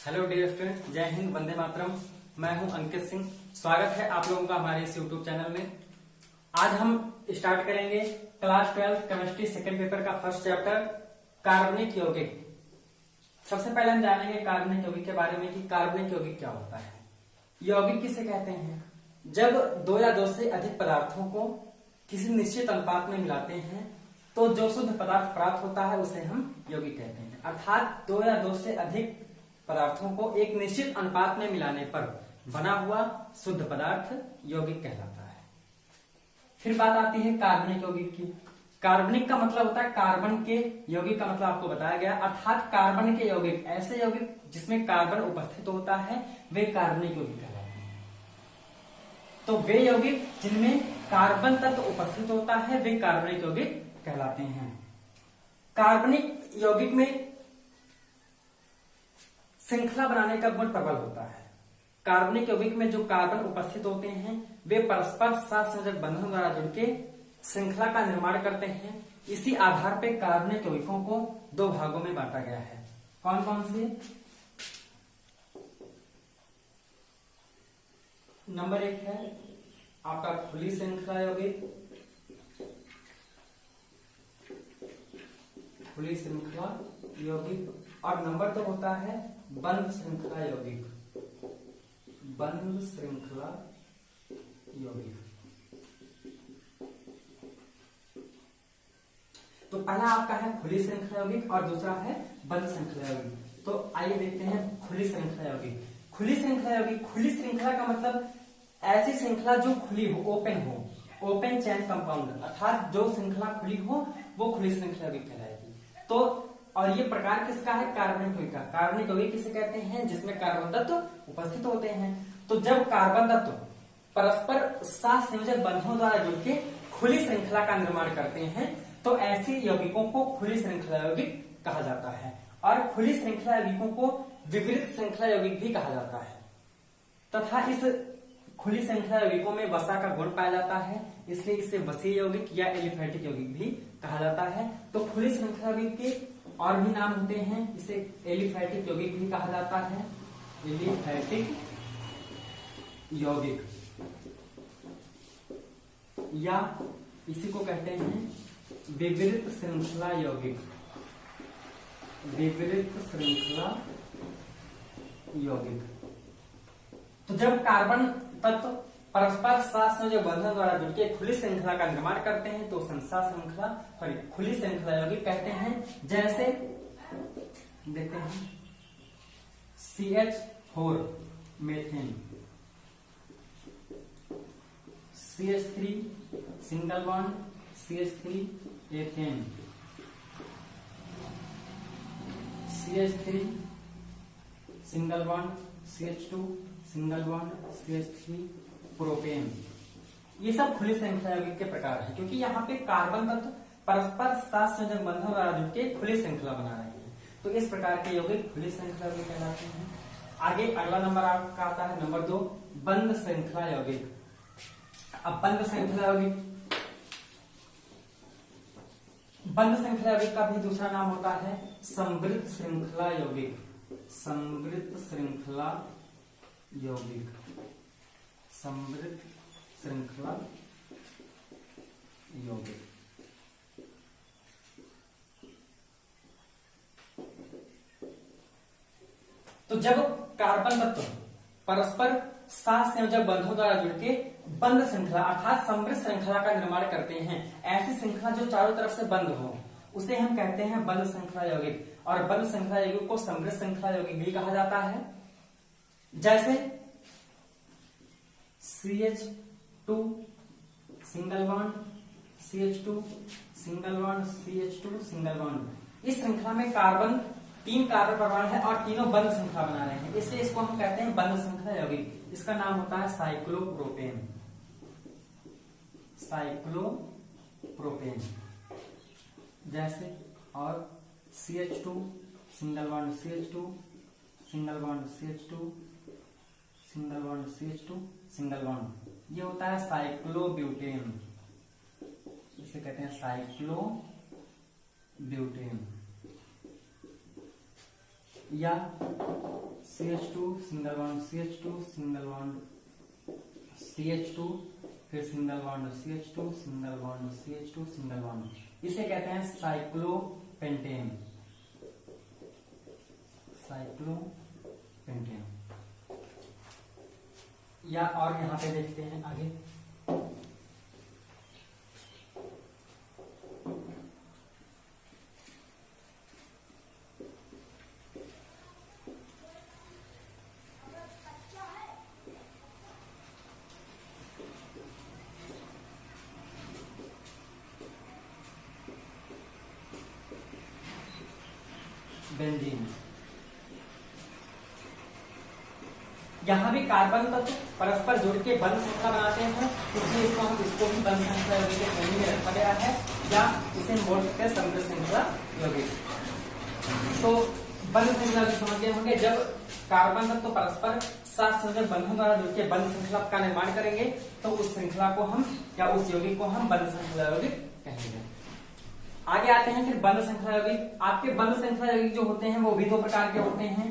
Hello dear students, जय हिंद, वंदे मातरम। मैं हूं अंकित सिंह। स्वागत है आप लोगों का हमारे इस यूट्यूब चैनल में। आज हम स्टार्ट करेंगे क्लास 12 केमिस्ट्री सेकेंड पेपर का फर्स्ट चैप्टर कार्बनिक यौगिक। सबसे पहले हम जानेंगे कार्बनिक यौगिक के बारे में कि कार्बनिक यौगिक क्या होता है। यौगिक किसे कहते हैं? जब दो या दो से अधिक पदार्थों को किसी निश्चित अनुपात में मिलाते हैं तो जो शुद्ध पदार्थ प्राप्त होता है उसे हम यौगिक कहते हैं। अर्थात दो या दो से अधिक पदार्थों को एक निश्चित अनुपात में मिलाने पर बना हुआ शुद्ध पदार्थ यौगिक कहलाता है। फिर बात आती है कार्बनिक यौगिक की। कार्बनिक का मतलब होता है कार्बन के, यौगिक का मतलब आपको बताया गया, अर्थात कार्बन के यौगिक, ऐसे यौगिक जिसमें कार्बन उपस्थित होता है वे कार्बनिक यौगिक कहलाते हैं। तो वे यौगिक जिनमें कार्बन तत्व उपस्थित होता है वे कार्बनिक यौगिक कहलाते हैं। कार्बनिक यौगिक में श्रृंखला बनाने का गुण प्रबल होता है। कार्बनिक यौगिक में जो कार्बन उपस्थित होते हैं वे परस्पर सहसंयोजक बंधन द्वारा जुड़ के श्रृंखला का निर्माण करते हैं। इसी आधार पर कार्बनिक यौगिकों को दो भागों में बांटा गया है। कौन कौन से? नंबर 1 है आपका खुली श्रृंखला यौगिक, खुली श्रृंखला यौगिक, और नंबर 2 होता है बंद श्रृंखला यौगिक, बंद श्रृंखला यौगिक। तो पहला आपका है खुली श्रृंखला यौगिक और दूसरा है बंद श्रृंखला यौगिक। तो आइए देखते हैं खुली श्रृंखला यौगिक। खुली श्रृंखला यौगिक, खुली श्रृंखला का मतलब ऐसी श्रृंखला जो खुली हो, ओपन हो, ओपन चैन कंपाउंड, अर्थात जो श्रृंखला खुली हो वो खुली श्रृंखला यौगिक कहलाएगी। तो और ये प्रकार किसका है? कार्बनिक यौगिक का। कार्बनिक यौगिक किसे कहते हैं? जिसमें कार्बन तत्व उपस्थित होते हैं। तो जब कार्बन तत्व परस्पर सहसंयोजक बंधनों द्वारा जुड़ के खुली श्रृंखला का निर्माण करते हैं तो ऐसे यौगिकों को खुली श्रृंखला यौगिक कहा जाता है। और खुली श्रृंखला यौगिकों को विपरीत श्रृंखला यौगिक भी कहा जाता है। तथा इस खुली श्रृंखला यौगिकों में वसा का गुण पाया जाता है, इसलिए इसे वसीय यौगिक या एलिफैटिक यौगिक भी कहा जाता है। तो खुली श्रृंखला यौगिक के और भी नाम होते हैं, इसे एलिफैटिक यौगिक भी कहा जाता है, एलिफैटिक यौगिक, या इसी को कहते हैं विपरीत श्रृंखला यौगिक, विपरीत श्रृंखला यौगिक। तो जब कार्बन तत्व परस्पर सहसंयोजक बंधन द्वारा जुड़ के खुली श्रृंखला का निर्माण करते हैं तो संसार श्रृंखला खुली श्रृंखला यौगिक कहते हैं। जैसे देखते हैं CH4 methane, CH3 single bond CH3 ethane, CH3 single bond CH2 single bond CH3 propane. ये सब खुली श्रृंखला यौगिक के प्रकार हैं, क्योंकि यहाँ पे कार्बन तत्व परस्पर सहसंयोजक बंधनों द्वारा जुड़ के खुली श्रृंखला बना रहे हैं। तो इस प्रकार के यौगिक खुली श्रृंखला यौगिक कहलाते हैं। आगे अगला नंबर आपका आता है नंबर 2 बंद श्रृंखला यौगिक। अब बंद श्रृंखला यौगिक, बंद श्रृंखला यौगिक का भी दूसरा नाम होता है समृद्ध श्रृंखला यौगिक, समृद्ध श्रृंखला यौगिक, समृद्ध श्रृंखला यौगिक। तो जब कार्बन तत्व परस्पर सहसंयोजक बंधनों द्वारा जुड़ के बंद श्रृंखला अर्थात समृद्ध श्रृंखला का निर्माण करते हैं, ऐसी श्रृंखला जो चारों तरफ से बंद हो उसे हम कहते हैं बंद श्रृंखला यौगिक। और बंद श्रृंखला यौगिक को समृद्ध श्रृंखला यौगिक भी कहा जाता है। जैसे CH2 single bond CH2 single bond CH2 single bond. इस श्रृंखला में कार्बन 3 कार्बन परमाणु है और तीनों बंद श्रृंखला बना रहे हैं, इसलिए इसको हम कहते हैं बंद श्रृंखला यौगिक। इसका नाम होता है साइक्लोप्रोपेन, साइक्लोप्रोपेन। जैसे और CH2 single bond CH2 single bond CH2 single bond CH2 single bond, ये होता है साइक्लोब्यूटेन, इसे कहते हैं साइक्लोब्यूटेन। या CH2 single bond CH2 single bond CH2 फिर single bond CH2 single bond CH2 single bond. इसे कहते हैं साइक्लोपेंटेन। साइक्लोपेंटेन। या और यहां पे देखते हैं आगे, बेंजीन। यहां भी कार्बन तत्व परस्पर जुड़ के बंध श्रृंखला बनाते हैं, इसलिए इसको भी बंध श्रृंखला यौगिक के श्रेणी में रखा गया है, या इसे बोल सकते हैं समृद्ध श्रृंखला यौगिक। तो बंध श्रृंखला समझ गए होंगे, जब कार्बन तत्व परस्पर साथ संयोजक बंधन द्वारा जुड़ के बंध श्रृंखला का निर्माण करेंगे तो उस श्रृंखला को हम या उस यौगिक को हम बंध श्रृंखला यौगिक कहेंगे। आगे आते हैं फिर बंध श्रृंखला यौगिक। आपके बंध श्रृंखला यौगिक जो होते हैं वो भी दो प्रकार के होते हैं,